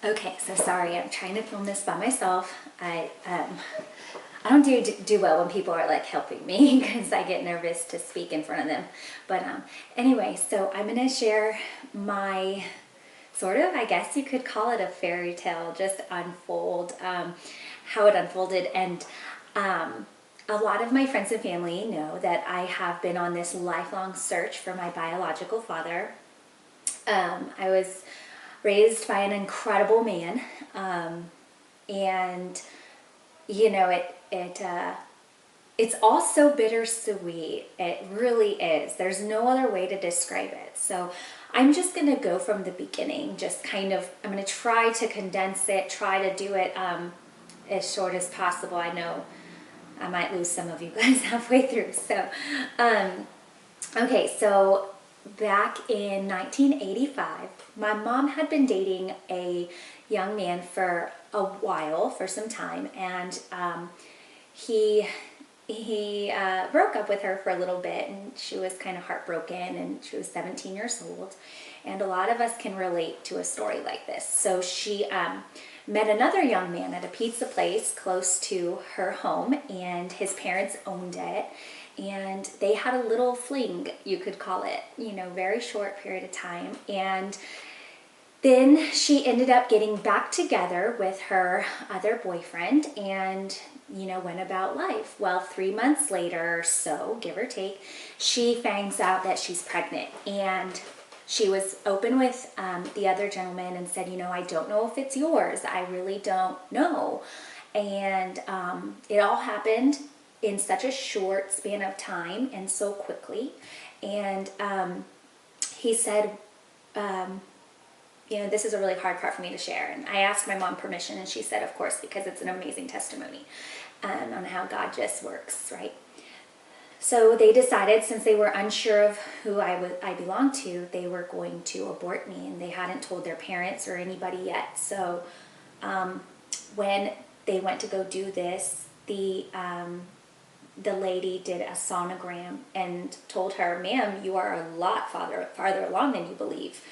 Okay, so sorry, I'm trying to film this by myself. I don't do well when people are like helping me because I get nervous to speak in front of them. But anyway, so I'm gonna share my sort of, I guess you could call it a fairy tale, just unfold, how it unfolded. And a lot of my friends and family know that I have been on this lifelong search for my biological father. I was raised by an incredible man, and you know it's all so bittersweet. It really is. There's no other way to describe it. So I'm just gonna go from the beginning. Just kind of, I'm gonna try to condense it. Try to do it as short as possible. I know I might lose some of you guys halfway through. So, okay, so back in 1985, my mom had been dating a young man for a while, for some time, and he broke up with her for a little bit, and she was kind of heartbroken, and she was 17 years old, and a lot of us can relate to a story like this. So she met another young man at a pizza place close to her home, and his parents owned it, and they had a little fling, you could call it, very short period of time. And then she ended up getting back together with her other boyfriend and, went about life. Well, 3 months later or so, give or take, she finds out that she's pregnant. And she was open with the other gentleman and said, I don't know if it's yours. I really don't know. And it all happened in such a short span of time and so quickly. And he said, this is a really hard part for me to share. And I asked my mom permission, and she said, of course, because it's an amazing testimony on how God just works, right? So they decided, since they were unsure of who I belonged to, they were going to abort me, and they hadn't told their parents or anybody yet. So when they went to go do this, the lady did a sonogram and told her, ma'am, you are a lot farther along than you believe.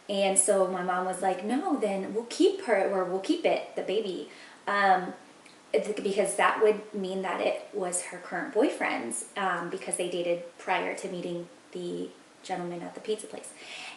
And so my mom was like, no, then we'll keep her, or we'll keep it, the baby, because that would mean that it was her current boyfriend's, because they dated prior to meeting the gentleman at the pizza place.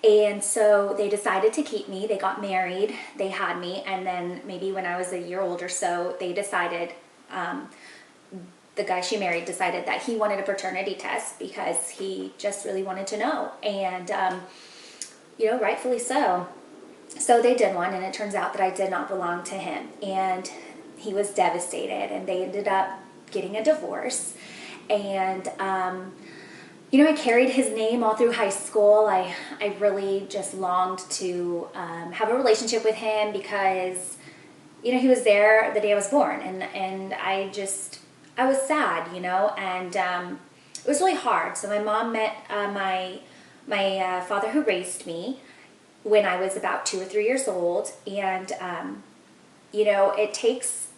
And so they decided to keep me. They got married, they had me, and then maybe when I was a year old or so, they decided, the guy she married decided that he wanted a paternity test because he just really wanted to know. And rightfully so. So they did one, and it turns out that I did not belong to him. And he was devastated, and they ended up getting a divorce. And, I carried his name all through high school. I really just longed to have a relationship with him because, he was there the day I was born. And I was sad, and it was really hard. So my mom met my father who raised me when I was about 2 or 3 years old. And, it takes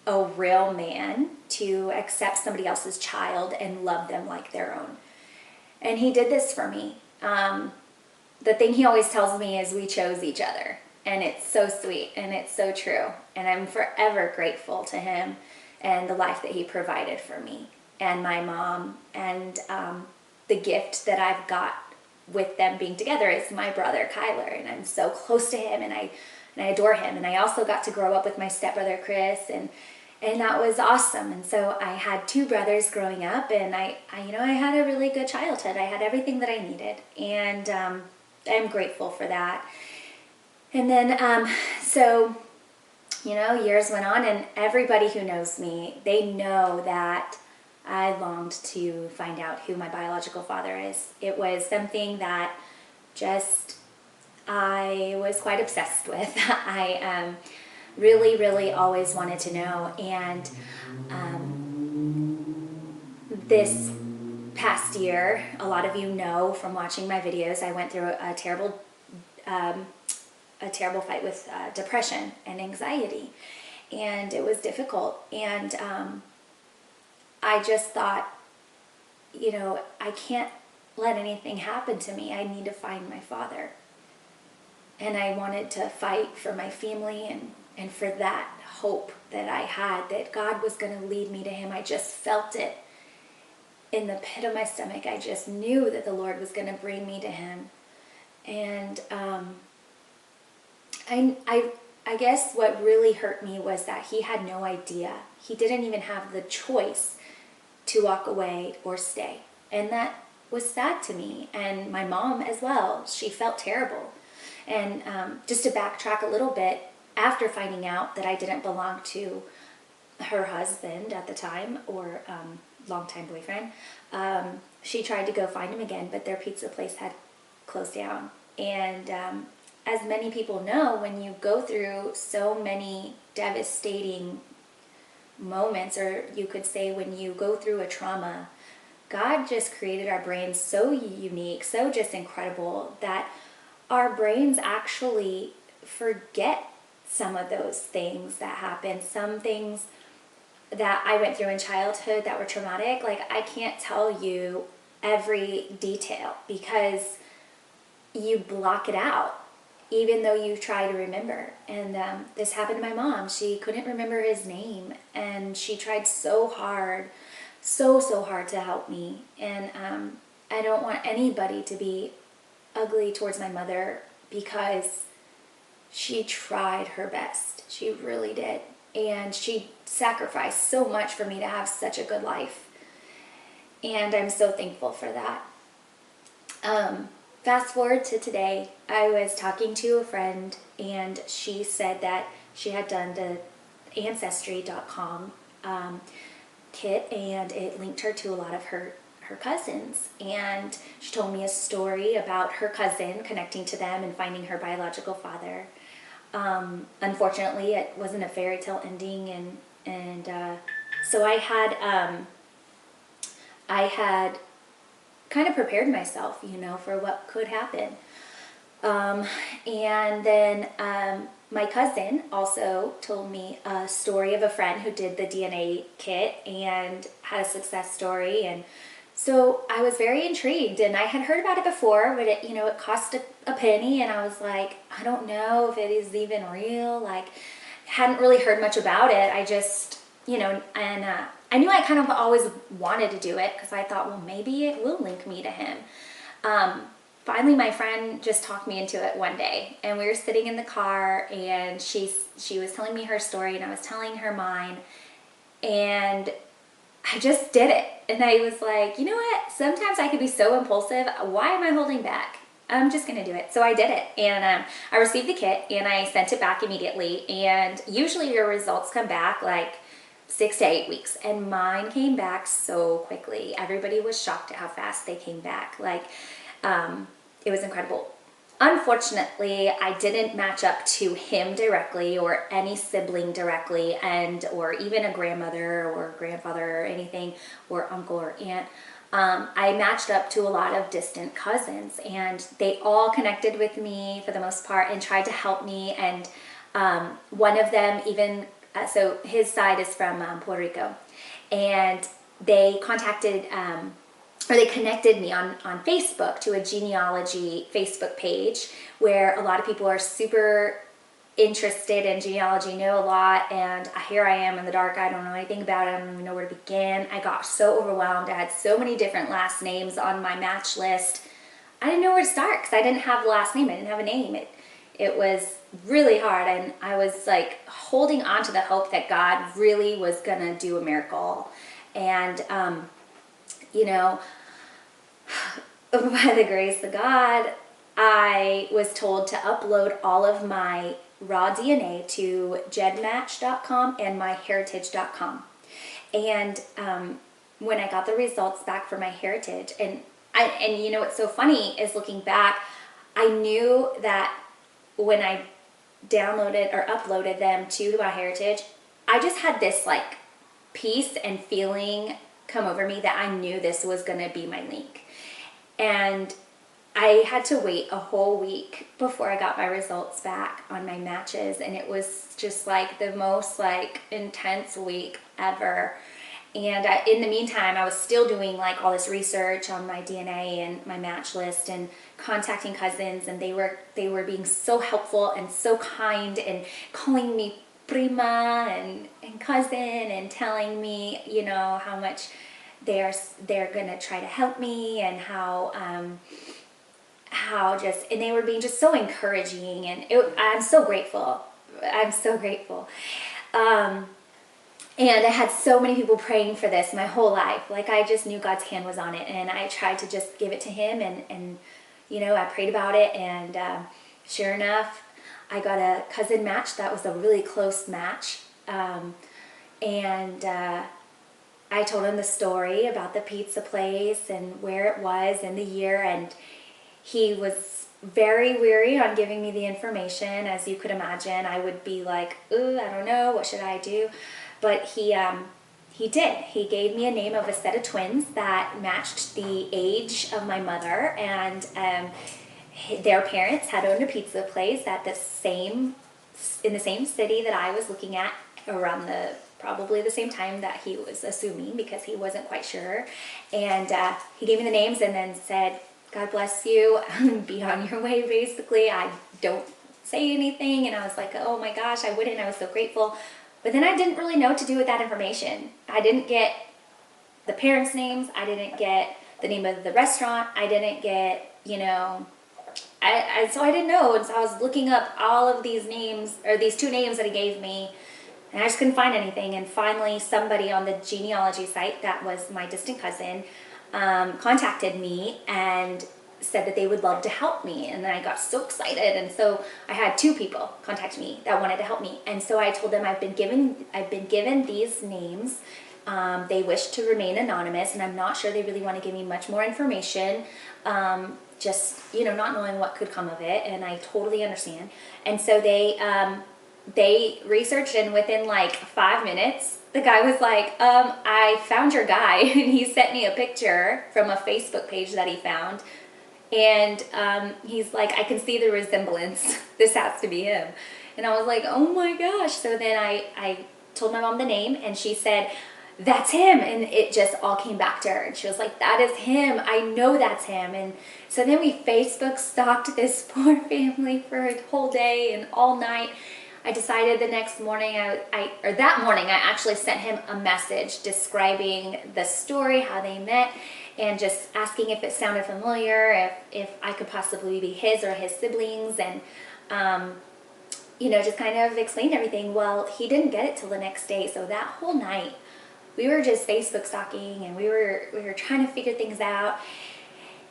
a real man to accept somebody else's child and love them like their own. And he did this for me. The thing he always tells me is we chose each other. And it's so sweet, and it's so true. And I'm forever grateful to him and the life that he provided for me and my mom. And the gift that I've got with them being together is my brother Kyler, and I'm so close to him, and I adore him. And I also got to grow up with my stepbrother Chris, and that was awesome. And so I had 2 brothers growing up, and I had a really good childhood. I had everything that I needed, and I'm grateful for that. And then years went on, and everybody who knows me, they know that I longed to find out who my biological father is. It was something that I was quite obsessed with. I really, really always wanted to know. And this past year, a lot of you know from watching my videos, I went through a terrible fight with depression and anxiety. And it was difficult. And I just thought, I can't let anything happen to me. I need to find my father. And I wanted to fight for my family and for that hope that I had, that God was going to lead me to him. I just felt it in the pit of my stomach. I just knew that the Lord was going to bring me to him. And I guess what really hurt me was that he had no idea. He didn't even have the choice to walk away or stay. And that was sad to me. And my mom as well. She felt terrible. And just to backtrack a little bit, after finding out that I didn't belong to her husband at the time, or longtime boyfriend, she tried to go find him again, but their pizza place had closed down. And as many people know, when you go through so many devastating moments, or you could say when you go through a trauma, God just created our brains so unique, so just incredible, that our brains actually forget some of those things that happened. Some things that I went through in childhood that were traumatic, like I can't tell you every detail because you block it out, even though you try to remember. And this happened to my mom. She couldn't remember his name, and she tried so hard, so hard to help me. And I don't want anybody to be ugly towards my mother, because she tried her best. She really did. And she sacrificed so much for me to have such a good life. And I'm so thankful for that. Fast forward to today, I was talking to a friend, and she said that she had done the Ancestry.com kit, and it linked her to a lot of her cousins. And she told me a story about her cousin connecting to them and finding her biological father. Unfortunately, it wasn't a fairy tale ending, and so I had kind of prepared myself, for what could happen. And then my cousin also told me a story of a friend who did the DNA kit and had a success story. And so I was very intrigued, and I had heard about it before, but it cost a penny, and I was like, I don't know if it is even real. Like, hadn't really heard much about it. I just, and I knew I kind of always wanted to do it, because I thought, well, maybe it will link me to him. Finally, my friend just talked me into it one day, and we were sitting in the car, and she was telling me her story, and I was telling her mine, and I just did it. And I was like, you know what? Sometimes I could be so impulsive. Why am I holding back? I'm just going to do it. So I did it. And I received the kit, and I sent it back immediately. And usually your results come back like 6 to 8 weeks. And mine came back so quickly. Everybody was shocked at how fast they came back. Like, it was incredible. Unfortunately, I didn't match up to him directly, or any sibling directly, or even a grandmother or grandfather or anything, or uncle or aunt. I matched up to a lot of distant cousins, and they all connected with me for the most part and tried to help me. And one of them even, so his side is from Puerto Rico, and they contacted or they connected me on Facebook to a genealogy Facebook page, where a lot of people are super interested in genealogy, know a lot, and here I am in the dark. I don't know anything about it. I don't even know where to begin. I got so overwhelmed. I had so many different last names on my match list. I didn't know where to start, because I didn't have a last name. I didn't have a name. It was really hard, and I was like holding on to the hope that God really was gonna do a miracle. And by the grace of God, I was told to upload all of my raw DNA to gedmatch.com and myheritage.com. And when I got the results back for MyHeritage, and what's so funny is, looking back, I knew that when I downloaded or uploaded them to MyHeritage, I just had this like peace and feeling come over me that I knew this was going to be my link. And I had to wait a whole week before I got my results back on my matches, and it was just like the most like intense week ever. And in the meantime, I was still doing like all this research on my DNA and my match list and contacting cousins, and they were being so helpful and so kind and calling me prima and cousin and telling me, you know, how much they're gonna try to help me, and how just, and they were being just so encouraging, and I'm so grateful. I'm so grateful. And I had so many people praying for this my whole life. Like, I just knew God's hand was on it, and I tried to just give it to him, and you know, I prayed about it, and sure enough, I got a cousin match that was a really close match. And I told him the story about the pizza place and where it was and the year, and he was very weary on giving me the information. As you could imagine, I would be like, ooh, I don't know, what should I do? But he did. He gave me a name of a set of twins that matched the age of my mother, and their parents had owned a pizza place in the same city that I was looking at, around probably the same time that he was assuming, because he wasn't quite sure. And he gave me the names and then said, God bless you, be on your way, basically. I don't say anything. And I was like, oh my gosh, I wouldn't. I was so grateful. But then I didn't really know what to do with that information. I didn't get the parents' names. I didn't get the name of the restaurant. I didn't get, you know, so I didn't know. And so I was looking up all of these names, or these two names that he gave me, and I just couldn't find anything. And finally, somebody on the genealogy site that was my distant cousin contacted me and said that they would love to help me. And then I got so excited, and so I had two people contact me that wanted to help me. And so I told them I've been given these names. They wish to remain anonymous, and I'm not sure they really want to give me much more information, just, you know, not knowing what could come of it. And I totally understand. And so they researched, and within like 5 minutes, the guy was like, I found your guy. And he sent me a picture from a Facebook page that he found. And he's like, I can see the resemblance. This has to be him. And I was like, oh my gosh. So then I told my mom the name, and she said, that's him. And it just all came back to her. And she was like, that is him. I know that's him. And so then we Facebook stalked this poor family for a whole day and all night. I decided the next morning, that morning, I actually sent him a message describing the story, how they met, and just asking if it sounded familiar, if I could possibly be his or his siblings, and you know, just kind of explained everything. Well, he didn't get it till the next day, so that whole night we were just Facebook stalking, and we were trying to figure things out.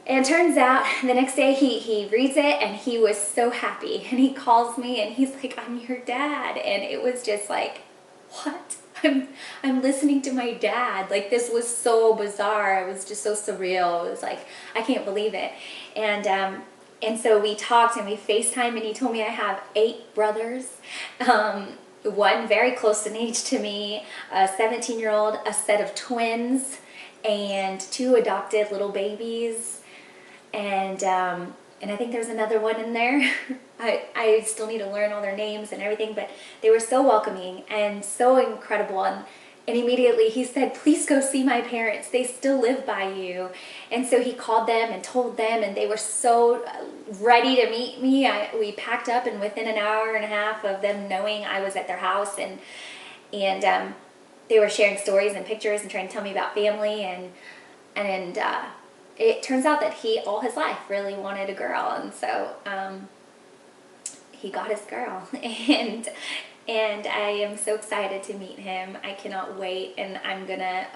And it turns out the next day he reads it, and he was so happy, and he calls me and he's like, I'm your dad. And it was just like, what? I'm listening to my dad. Like, this was so bizarre. It was just so surreal. It was like, I can't believe it. And so we talked and we FaceTimed, and he told me I have 8 brothers. One very close in age to me, a 17-year-old, a set of twins, and 2 adopted little babies. And I think there's another one in there. I still need to learn all their names and everything, but they were so welcoming and so incredible. And immediately he said, please go see my parents. They still live by you. And so he called them and told them, and they were so ready to meet me. We packed up, and within an hour and a half of them knowing I was at their house, and they were sharing stories and pictures and trying to tell me about family, and it turns out that he, all his life, really wanted a girl, and so he got his girl, and I am so excited to meet him. I cannot wait, and I'm gonna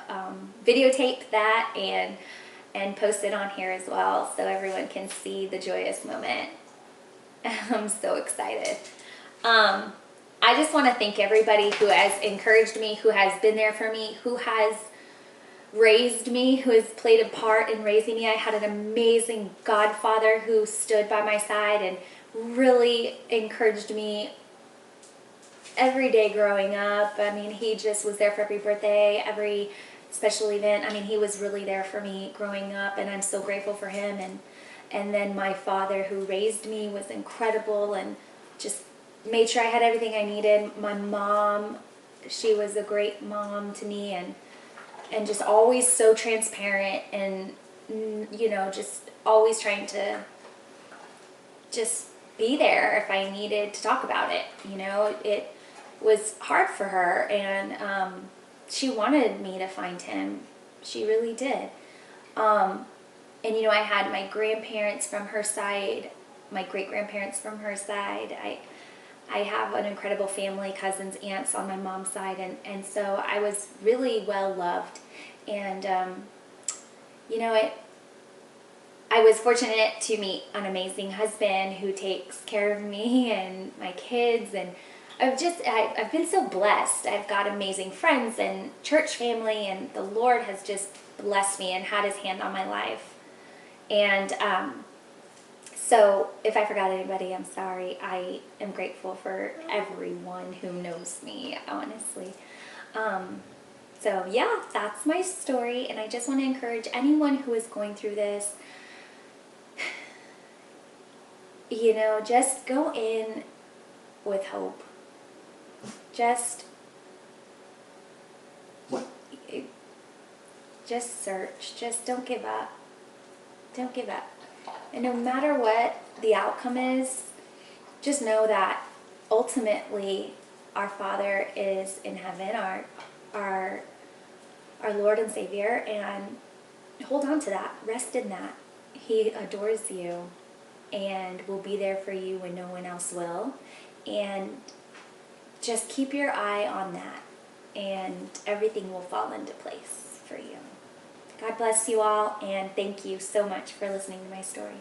videotape that and post it on here as well, so everyone can see the joyous moment. I'm so excited. I just want to thank everybody who has encouraged me, who has been there for me, who has raised me, who has played a part in raising me. I had an amazing godfather who stood by my side and really encouraged me every day growing up. I mean, he just was there for every birthday, every special event. I mean, he was really there for me growing up, and I'm so grateful for him. And then my father who raised me was incredible and just made sure I had everything I needed. My mom, she was a great mom to me, and and just always so transparent, and just always trying to just be there if I needed to talk about it. It was hard for her, and she wanted me to find him. She really did. And I had my grandparents from her side, my great-grandparents from her side. I have an incredible family, cousins, aunts on my mom's side, and so I was really well loved. And I was fortunate to meet an amazing husband who takes care of me and my kids, and I've been so blessed. I've got amazing friends and church family, and the Lord has just blessed me and had his hand on my life. And so if I forgot anybody, I'm sorry. I am grateful for everyone who knows me, honestly. So yeah, that's my story, and I just want to encourage anyone who is going through this, just go in with hope. Just search. Just don't give up. Don't give up. And no matter what the outcome is, just know that ultimately our Father is in heaven, our Lord and Savior, and hold on to that. Rest in that. He adores you and will be there for you when no one else will. And just keep your eye on that, and everything will fall into place for you. God bless you all, and thank you so much for listening to my story.